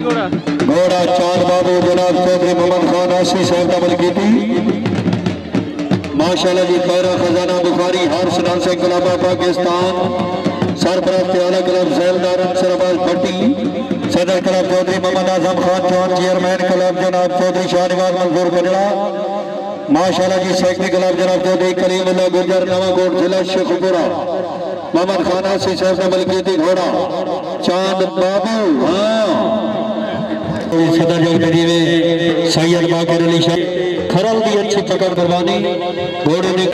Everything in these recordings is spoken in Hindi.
घोड़ा चांद बाबू जनाब चौधरी मोहम्मद खान आशी साहब का मलकीती माशाल्लाह जी। खैरा खजाना बुखारी हार सुनान से गुलाबा पाकिस्तान सरपरस्त आला क्लब जैलदार सरबाज भट्टी सदर club Chaudhary Mohammad Azam Khan Chauhan chairman club जनाब चौधरी शाहनवाज मंजूर कजड़ा माशाल्लाह जी। सेक्रेटरी क्लब जनाब चौधरी कलीमुल्लाह गुजर नवाकोट जिला शेखपुरा मोहम्मद खान आशी साहब का मलकीती घोड़ा चांद बाबू सदर जगदरी में सैयद बाकर अली शाह खरल की अच्छी पकड़ करवानी घोड़े ने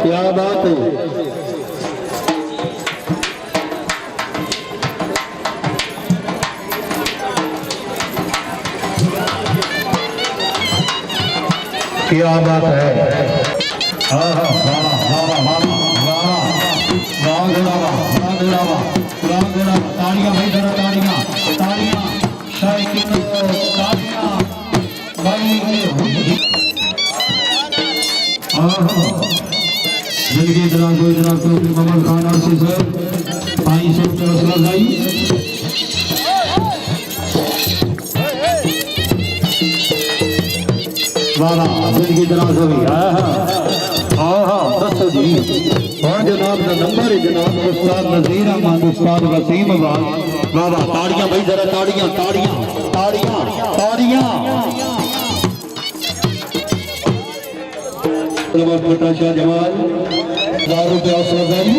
क्या बात है। क्या बात है। हाँ हाँ वाह वाह वाह वाह तालियां भाई जरा तालियां तालियां शायद तालियां भाई। जिंदगी जनाब चौधरी मोहम्मद खान आशी साहब आई सब हौसला भाई वाला जिंदगी जनाब होगी। हाँ दसो जी और जनाब का नंबर है जनाब उस्ताद नज़ीर अहमद उस्ताद वसीम अब्बास वाह ताड़ियां भाई जरा ताड़ियां ताड़ियां ताड़ियां ताड़ियां। छोटा शाह जमाल ₹1000 हौसला भाई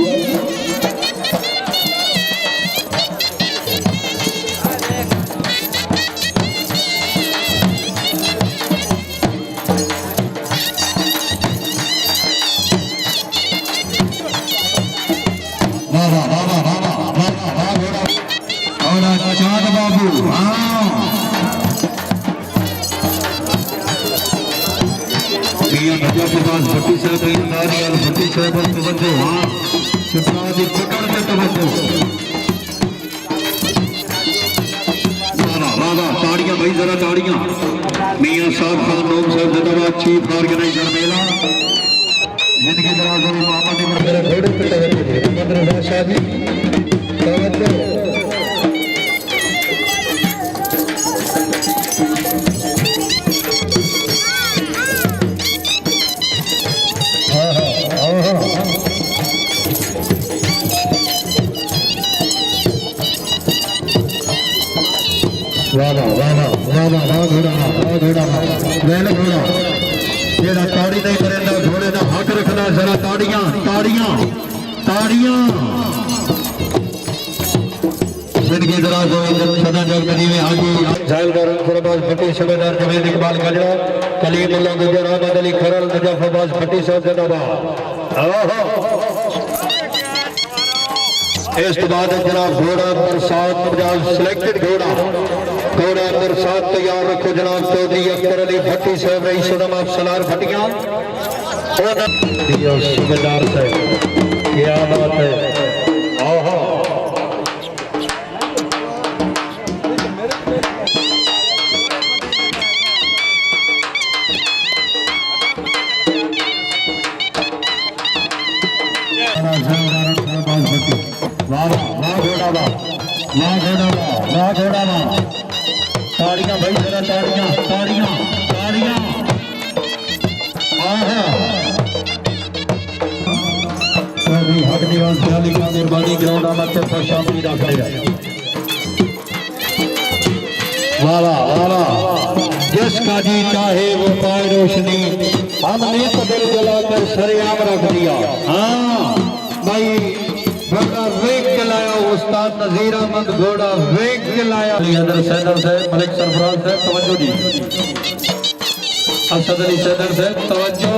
चांद बाबू। भट्टी साहब भट्टी साहब तवज्जो शिवराज पकड़ के तवज्जो ताड़ियां भाई जरा ताड़ियां। मियां साहब खान नोम साहब जिंदाबाद चीफ ऑर्गेनाइजर मेला जिंदगी दराज मोहम्मद मेरा घोड़े पे तवज्जो शाह जी तवज्जो। घोड़ा ताड़ी नहीं करेगा घोड़े का हक रखना जरा ताड़ियां ताड़ियां ताड़ियां। जिंदगी दराज सदर जगदरी में आगे भट्टी सूबेदार जवेद इकबाल गजरा कलीमुल्लाह गुजर अहमद अली खरल मुजफ्फरबाद भट्टी साहब जिंदाबाद। इस बाद जनाब घोड़ा बरसात सिलेक्टेड घोड़ा बरसात तैयार रखो जनाब चौधरी अख्तर अली भट्टी साहब रईस उलमा सलार भट्टियां सूबेदार साहब। क्या बात है। ताड़ियां भाई जरा ताड़ियां ताड़ियां ताड़ियां। हक निवास दयाली का मेहरबानी ग्राउंड आमद से शामिल रखेगा। वाला वाला जिसका जी चाहे वो पाए रोशनी हमने तो दिल जलाकर सरेआम रख दिया। हाँ भाई घोड़ा वेग के लाया उस्ताद नज़ीर अहमद घोड़ा वेग के लाया। अंदर सैदर साहब मलिक सरफराज साहब तवज्जो दी असद अली सैदर साहब तवज्जो।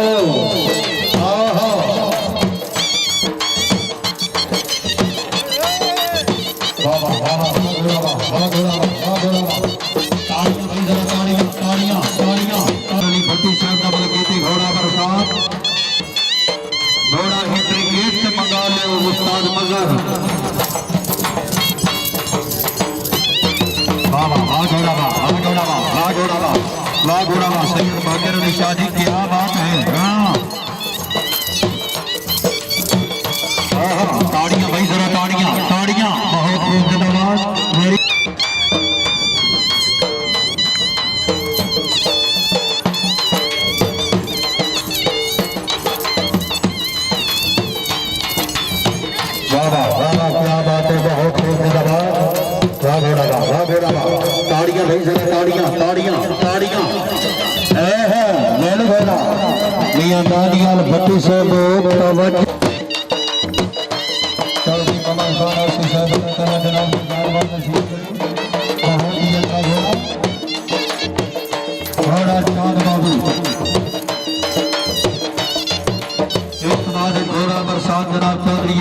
ताड़ियां ताड़ियां ताड़ियां भट्टी साहब का बलकीती घोड़ा बरसात शाह जी क्या बात है। हाँ ताड़ियां भाई, जरा ताड़ियां ताड़ियां, बहुत खूब धन्यवाद। मेरी क्या बात है, बहुत खूब धन्यवाद। ताड़ियां भाई, जरा ताड़ियां ताड़ियां ताड़ियां। मियां दानियाल भट्टी से लोग तवज्जो चौधरी ममा खान और साहब का जनाब बहुत ही अच्छा घोड़ा चांद बाबू एक बाद घोड़ा बरसात जनाब चौधरी